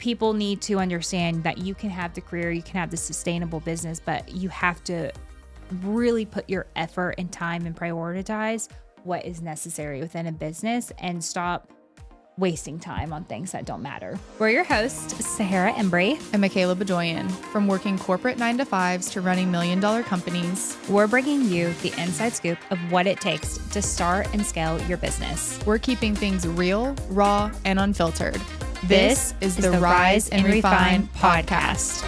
people need to understand that you can have the career, you can have the sustainable business, but you have to really put your effort and time and prioritize what is necessary within a business and stop wasting time on things that don't matter. We're your hosts, Sahara Embry and Michaela Bedoyan. From working corporate 9-to-5s to running $1 million companies, we're bringing you the inside scoop of what it takes to start and scale your business. We're keeping things real, raw, and unfiltered. This is the Rise and Refine podcast.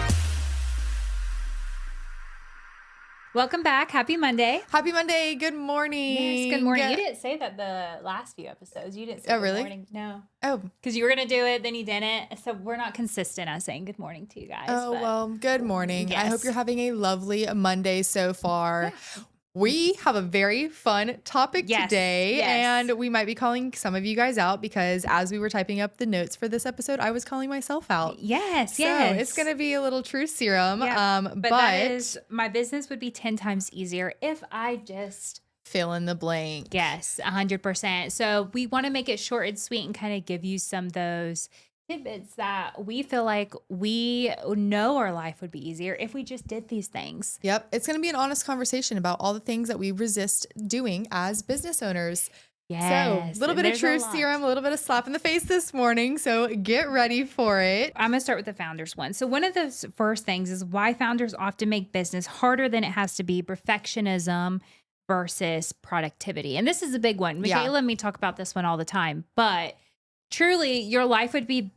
Welcome back. Happy Monday. Happy Monday. Good morning. Yes, good morning. You didn't say that the last few episodes. You didn't say good really? morning. No. Oh. Because you were going to do it, then you didn't. So we're not consistent at saying good morning to you guys. Oh, well, good morning. Yes. I hope you're having a lovely Monday so far. Yeah. We have a very fun topic today, and we might be calling some of you guys out because as we were typing up the notes for this episode, I was calling myself out. Yes. So it's going to be a little truth serum. Yeah. But that is, my business would be 10 times easier if I just fill in the blank. Yes, 100%. So we want to make it short and sweet and kind of give you some of those tidbits that we feel like we know our life would be easier if we just did these things. Yep. It's going to be an honest conversation about all the things that we resist doing as business owners. Yes. So a little bit of truth serum, a little bit of slap in the face this morning. So get ready for it. I'm going to start with the founders one. So one of the first things is why founders often make business harder than it has to be: perfectionism versus productivity. And this is a big one. Michaela and me talk about this one all the time, but truly, your life would be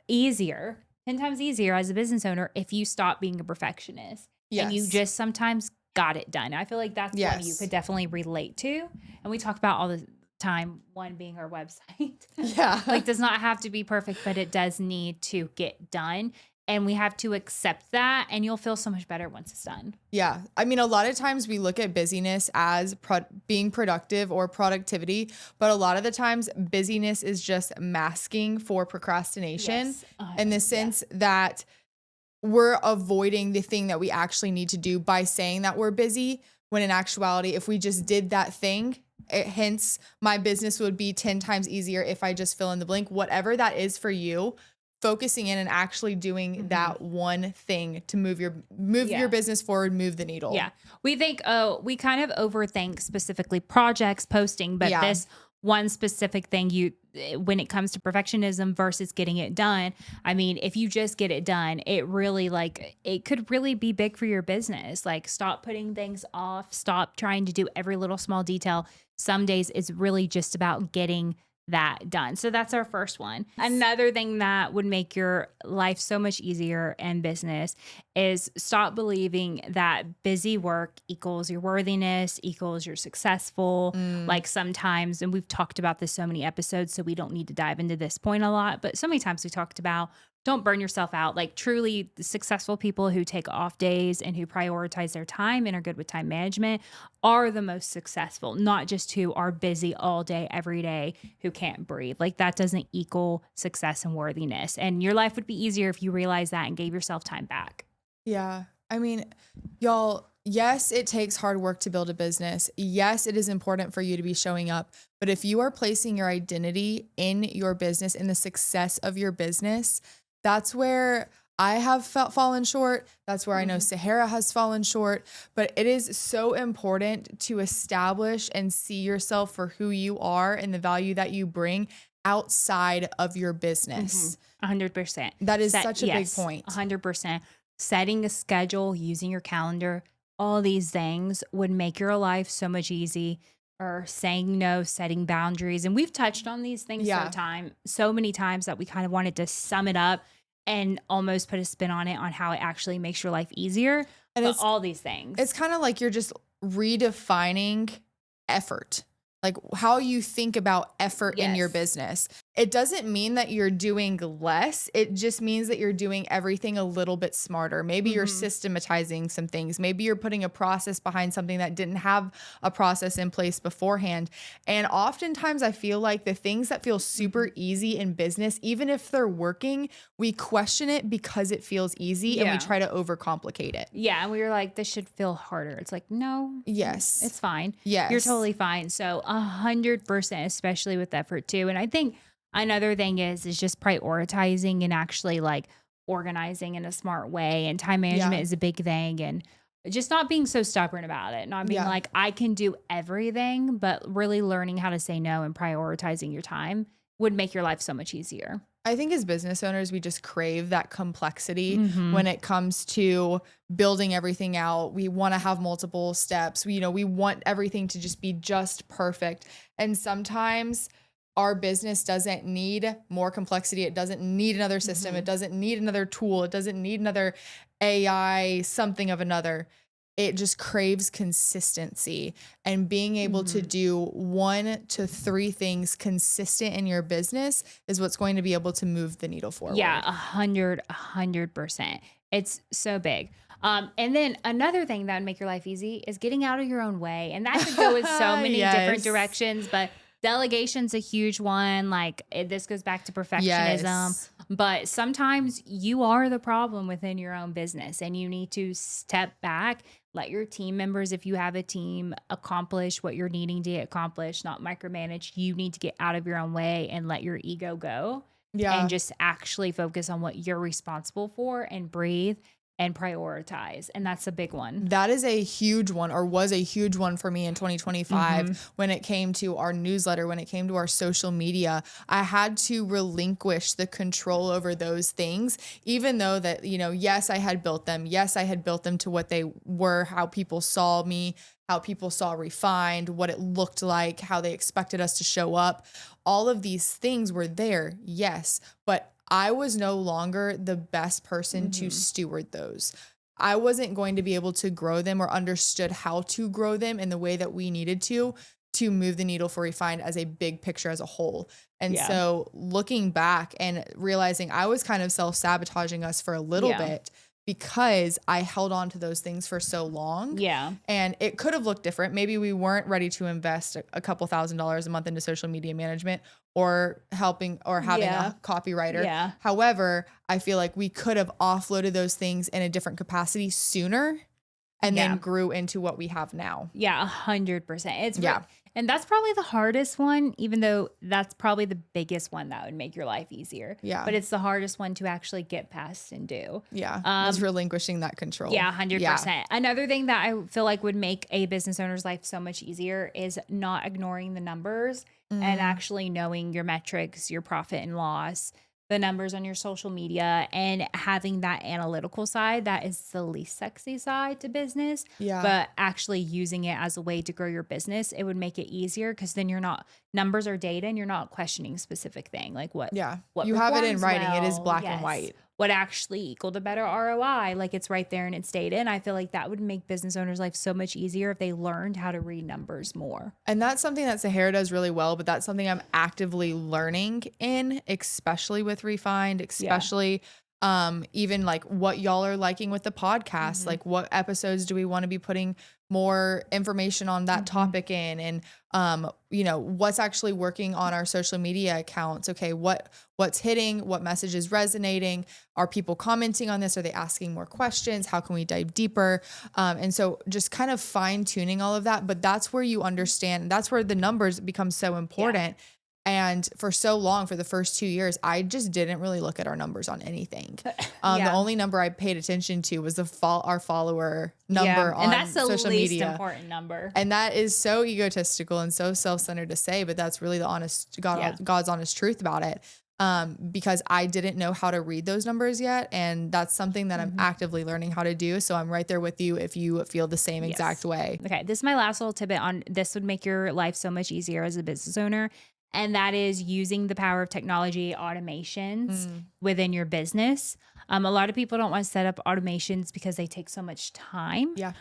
easier, 10 times easier as a business owner if you stop being a perfectionist and you just sometimes got it done. I feel like that's one you could definitely relate to. And we talk about all the time, one being our website. Yeah. Like, does not have to be perfect, but it does need to get done. And we have to accept that, and you'll feel so much better once it's done. Yeah. I mean, a lot of times we look at busyness as being productive or productivity, but a lot of the times busyness is just masking for procrastination in the sense that we're avoiding the thing that we actually need to do by saying that we're busy, when in actuality, if we just did that thing, hence my business would be 10 times easier if I just fill in the blank, whatever that is for you. Focusing in and actually doing that one thing to move your business forward, move the needle. Yeah. We think, we kind of overthink specifically projects, posting, but this one specific thing when it comes to perfectionism versus getting it done, I mean, if you just get it done, it really it could really be big for your business. Like, stop putting things off, stop trying to do every little small detail. Some days it's really just about getting that done. So that's our first one. Another thing that would make your life so much easier in business is stop believing that busy work equals your worthiness, equals you're successful. Like, sometimes, and we've talked about this so many episodes, so we don't need to dive into this point a lot, but so many times we talked about don't burn yourself out. Like, truly, the successful people who take off days and who prioritize their time and are good with time management are the most successful, not just who are busy all day, every day, who can't breathe. Like, that doesn't equal success and worthiness. And your life would be easier if you realized that and gave yourself time back. Yeah. I mean, y'all, yes, it takes hard work to build a business. Yes, it is important for you to be showing up. But if you are placing your identity in your business, in the success of your business, that's where I have fallen short. That's where I know Sahara has fallen short. But it is so important to establish and see yourself for who you are and the value that you bring outside of your business. 100%. That is such a big point. 100%. Setting a schedule, using your calendar, all these things would make your life so much easier. Or saying no, setting boundaries. And we've touched on these things so many times that we kind of wanted to sum it up and almost put a spin on it, on how it actually makes your life easier. And it's all these things. It's kind of like you're just redefining effort, like how you think about effort in your business. It doesn't mean that you're doing less. It just means that you're doing everything a little bit smarter. Maybe you're systematizing some things. Maybe you're putting a process behind something that didn't have a process in place beforehand. And oftentimes I feel like the things that feel super easy in business, even if they're working, we question it because it feels easy and we try to overcomplicate it. Yeah. And we were like, this should feel harder. It's like, no. Yes. It's fine. Yes. You're totally fine. So 100%, especially with effort too. And I think Another thing is just prioritizing and actually like organizing in a smart way. And time management Yeah. is a big thing. And just not being so stubborn about it, not being Yeah. like, I can do everything, but really learning how to say no and prioritizing your time would make your life so much easier. I think as business owners, we just crave that complexity Mm-hmm. when it comes to building everything out. We want to have multiple steps. We want everything to just be just perfect. And sometimes our business doesn't need more complexity. It doesn't need another system. Mm-hmm. It doesn't need another tool. It doesn't need another AI, something of another. It just craves consistency, and being able to Mm-hmm. do 1 to 3 things consistent in your business is what's going to be able to move the needle Yeah, forward. 100%. It's so big. And then another thing that would make your life easy is getting out of your own way. And that could go in so many different Yes. directions, but delegation's a huge one. Like this goes back to perfectionism, Yes. but sometimes you are the problem within your own business and you need to step back, let your team members, if you have a team, accomplish what you're needing to get accomplished, not micromanage. You need to get out of your own way and let your ego go and Yeah. just actually focus on what you're responsible for and breathe and prioritize. And that's a big one. That is a huge one, or was a huge one for me in Mm-hmm. 2025 when it came to our newsletter, when it came to our social media. I had to relinquish the control over those things, even though that, yes, I had built them. Yes, I had built them to what they were, how people saw me, how people saw refined, what it looked like, how they expected us to show up. All of these things were there, yes, but I was no longer the best person to Mm-hmm. steward those. I wasn't going to be able to grow them or understood how to grow them in the way that we needed to move the needle for refined as a big picture as a whole. And Yeah. so looking back and realizing I was kind of self-sabotaging us for a little Yeah. bit because I held on to those things for so long. Yeah. And it could have looked different. Maybe we weren't ready to invest a couple $1,000s a month into social media management or helping or having Yeah. a copywriter. Yeah. However, I feel like we could have offloaded those things in a different capacity sooner and then Yeah. grew into what we have now. Yeah, 100%. Yeah. And that's probably the hardest one, even though that's probably the biggest one that would make your life easier. Yeah. But it's the hardest one to actually get past and do. Yeah. Was relinquishing that control. Yeah, 100%. Another thing that I feel like would make a business owner's life so much easier is not ignoring the numbers and actually knowing your metrics, your profit and loss, the numbers on your social media, and having that analytical side. That is the least sexy side to business. Yeah. But actually using it as a way to grow your business, it would make it easier because then you're not, numbers are data and you're not questioning specific thing like what You have it in performs writing. It is well. black and Yes. white. What actually equaled a better ROI. Like it's right there and it's data. And I feel like that would make business owners' life so much easier if they learned how to read numbers more. And that's something that Sahara does really well, but that's something I'm actively learning in, especially with Refined, especially even like what y'all are liking with the podcast. Mm-hmm. Like what episodes do we want to be putting more information on that topic in, and what's actually working on our social media accounts. Okay, what's hitting, what message is resonating, are people commenting on this, are they asking more questions, how can we dive deeper, and so just kind of fine tuning all of that. But that's where you understand, that's where the numbers become so important. And for so long, for the first 2 years, I just didn't really look at our numbers on anything. The only number I paid attention to was our follower number on and that's the social least media. important number. And that is so egotistical and so self-centered to say, but that's really the honest God's honest truth about it. Because I didn't know how to read those numbers yet, and that's something that I'm actively learning how to do. So I'm right there with you if you feel the same exact way. Okay, this is my last little tidbit on this would make your life so much easier as a business owner. And that is using the power of technology automations within your business. A lot of people don't want to set up automations because they take so much time. Yeah.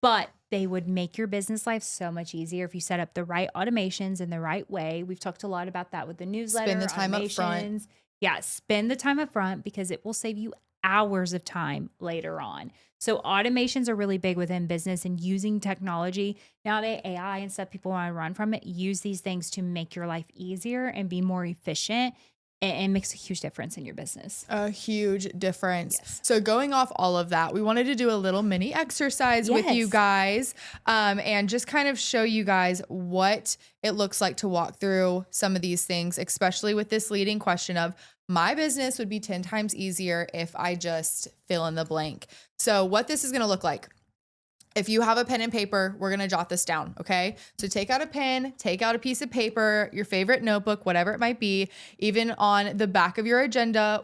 But they would make your business life so much easier if you set up the right automations in the right way. We've talked a lot about that with the newsletter. Spend the time up front. Yeah, spend the time up front because it will save you hours of time later on. So automations are really big within business, and using technology. Now the AI and stuff people want to run from it, use these things to make your life easier and be more efficient and makes a huge difference in your business. A huge difference. Yes. So going off all of that, we wanted to do a little mini exercise with you guys, and just kind of show you guys what it looks like to walk through some of these things, especially with this leading question of my business would be 10 times easier if I just fill in the blank. So what this is going to look like. If you have a pen and paper, we're going to jot this down. Okay. So take out a pen, take out a piece of paper, your favorite notebook, whatever it might be, even on the back of your agenda,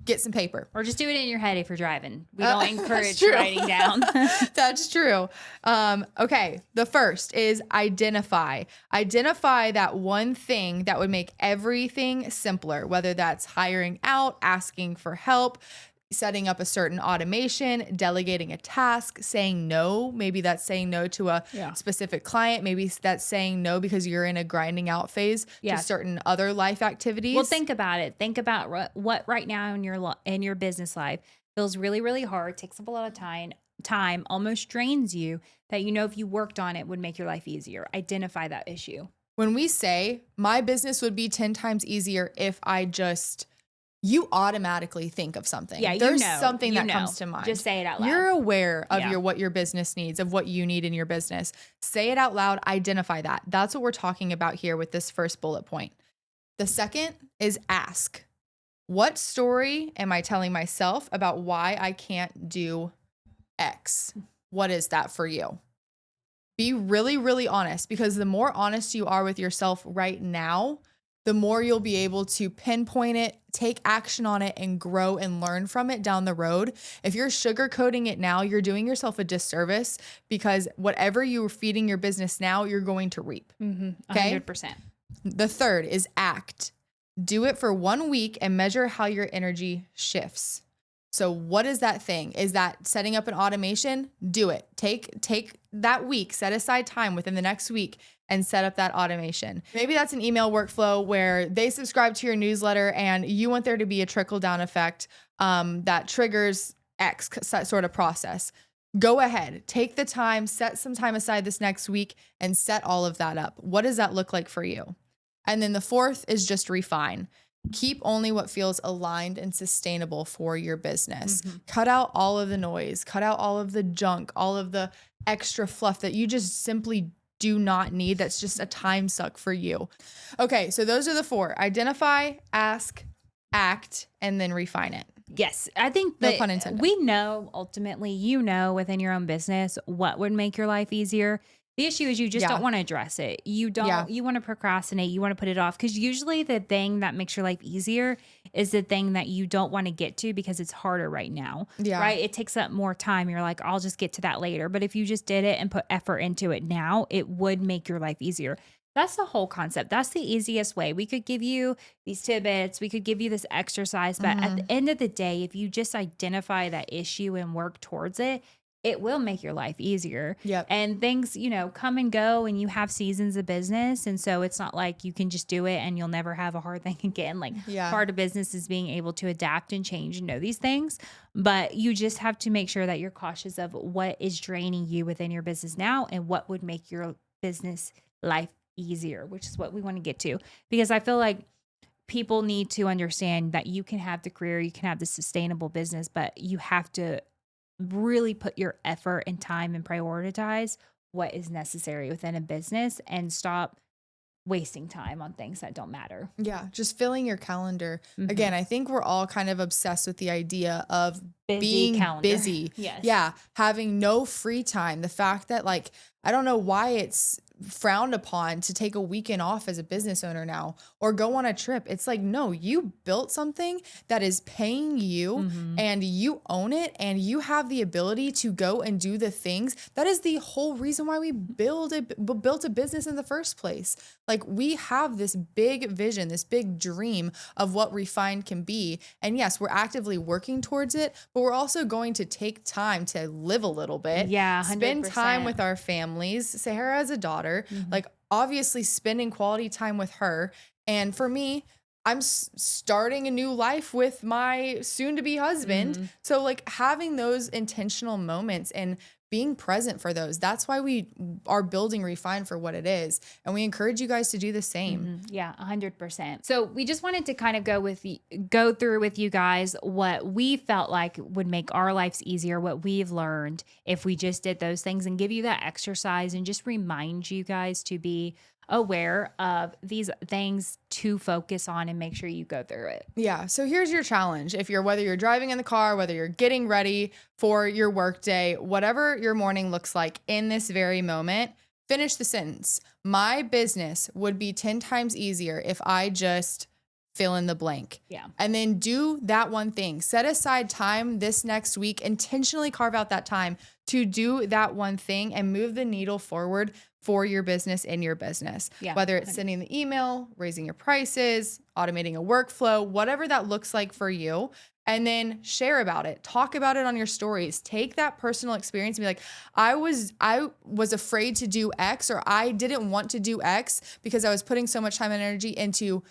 get some paper. Or just do it in your head if you're driving. We don't encourage writing down. That's true. Okay. The first is identify. Identify that one thing that would make everything simpler, whether that's hiring out, asking for help, setting up a certain automation, delegating a task, saying no. Maybe that's saying no to a specific client. Maybe that's saying no because you're in a grinding out phase to certain other life activities. Well, think about it. Think about what right now in your business life feels really, really hard, takes up a lot of time, almost drains you, that if you worked on it would make your life easier. Identify that issue. When we say my business would be 10 times easier if I just... you automatically think of something. Yeah, there's something that comes to mind. Just say it out loud. You're aware of what your business needs, of what you need in your business. Say it out loud. Identify that. That's what we're talking about here with this first bullet point. The second is ask. What story am I telling myself about why I can't do X? What is that for you? Be really, really honest, because the more honest you are with yourself right now, the more you'll be able to pinpoint it, take action on it, and grow and learn from it down the road. If you're sugarcoating it now, you're doing yourself a disservice, because whatever you're feeding your business now, you're going to reap. 100%. The third is act. Do it for 1 week and measure how your energy shifts. So what is that thing? Is that setting up an automation? Do it. Take that week, set aside time within the next week and set up that automation. Maybe that's an email workflow where they subscribe to your newsletter and you want there to be a trickle down effect that triggers X sort of process. Go ahead, take the time, set some time aside this next week and set all of that up. What does that look like for you? And then the fourth is just refine. Keep only what feels aligned and sustainable for your business. Cut out all of the noise, cut out all of the junk, all of the extra fluff that you just simply do not need. That's just a time suck for you. Okay, so those are the four: identify, ask, act, and then refine it. Yes, I think that no pun intended. We know ultimately, within your own business what would make your life easier. The issue is you just don't want to address it. You want to procrastinate. You want to put it off, because usually the thing that makes your life easier is the thing that you don't want to get to because it's harder right now. Yeah. Right. It takes up more time. You're like, I'll just get to that later. But if you just did it and put effort into it now, it would make your life easier. That's the whole concept. That's the easiest way. We could give you these tidbits. We could give you this exercise. But at the end of the day, if you just identify that issue and work towards it, it will make your life easier. Yep. And things, come and go, and you have seasons of business. And so it's not like you can just do it and you'll never have a hard thing again. Like part of business is being able to adapt and change and know these things. But you just have to make sure that you're cautious of what is draining you within your business now and what would make your business life easier, which is what we want to get to. Because I feel like people need to understand that you can have the career, you can have the sustainable business, but you have to really put your effort and time and prioritize what is necessary within a business and stop wasting time on things that don't matter. Yeah, just filling your calendar. Again, I think we're all kind of obsessed with the idea of being busy. Yes. Yeah, having no free time. The fact that, like, I don't know why it's frowned upon to take a weekend off as a business owner now or go on a trip. It's like, no, you built something that is paying you and you own it and you have the ability to go and do the things. That is the whole reason why we built a business in the first place. Like, we have this big vision, this big dream of what Refined can be. And yes, we're actively working towards it, but we're also going to take time to live a little bit. Yeah, 100%. Spend time with our families. Sahara has a daughter. Like, obviously spending quality time with her. And for me, I'm starting a new life with my soon to be husband. So like having those intentional moments and being present for those. That's why we are building Refine for what it is. And we encourage you guys to do the same. Yeah, 100%. So we just wanted to kind of go through with you guys what we felt like would make our lives easier, what we've learned if we just did those things, and give you that exercise and just remind you guys to be aware of these things to focus on and make sure you go through it. Yeah. So here's your challenge. Whether you're driving in the car, whether you're getting ready for your work day, whatever your morning looks like in this very moment, finish the sentence. My business would be 10 times easier if I just fill in the blank. Yeah. And then do that one thing. Set aside time this next week, intentionally carve out that time to do that one thing and move the needle forward for your business in your business. Yeah. Whether it's sending the email, raising your prices, automating a workflow, whatever that looks like for you. And then share about it. Talk about it on your stories. Take that personal experience and be like, I was afraid to do X, or I didn't want to do X because I was putting so much time and energy into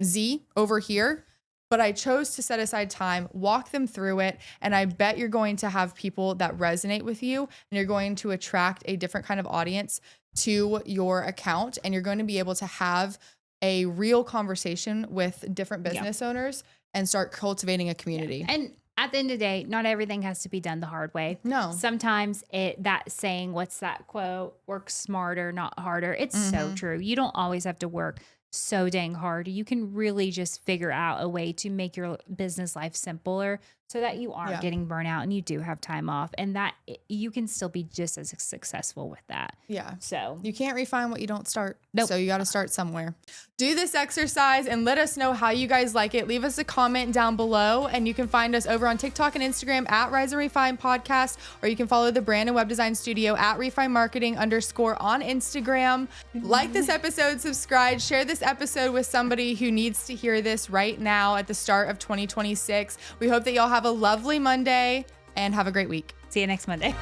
Z over here, but I chose to set aside time, walk them through it. And I bet you're going to have people that resonate with you, and you're going to attract a different kind of audience to your account. And you're going to be able to have a real conversation with different business owners and start cultivating a community. Yeah. And at the end of the day, not everything has to be done the hard way. No. Sometimes that saying, what's that quote? Work smarter, not harder. It's so true. You don't always have to work so dang hard. You can really just figure out a way to make your business life simpler so that you aren't getting burnout and you do have time off, and that you can still be just as successful with that. Yeah. So you can't refine what you don't start. Nope. So you got to start somewhere. Do this exercise and let us know how you guys like it. Leave us a comment down below, and you can find us over on TikTok and Instagram at Rise and Refine Podcast, or you can follow the brand and web design studio at Refine Marketing _ on Instagram. Like this episode, subscribe, share this episode with somebody who needs to hear this right now at the start of 2026. We hope that y'all have a lovely Monday and have a great week. See you next Monday.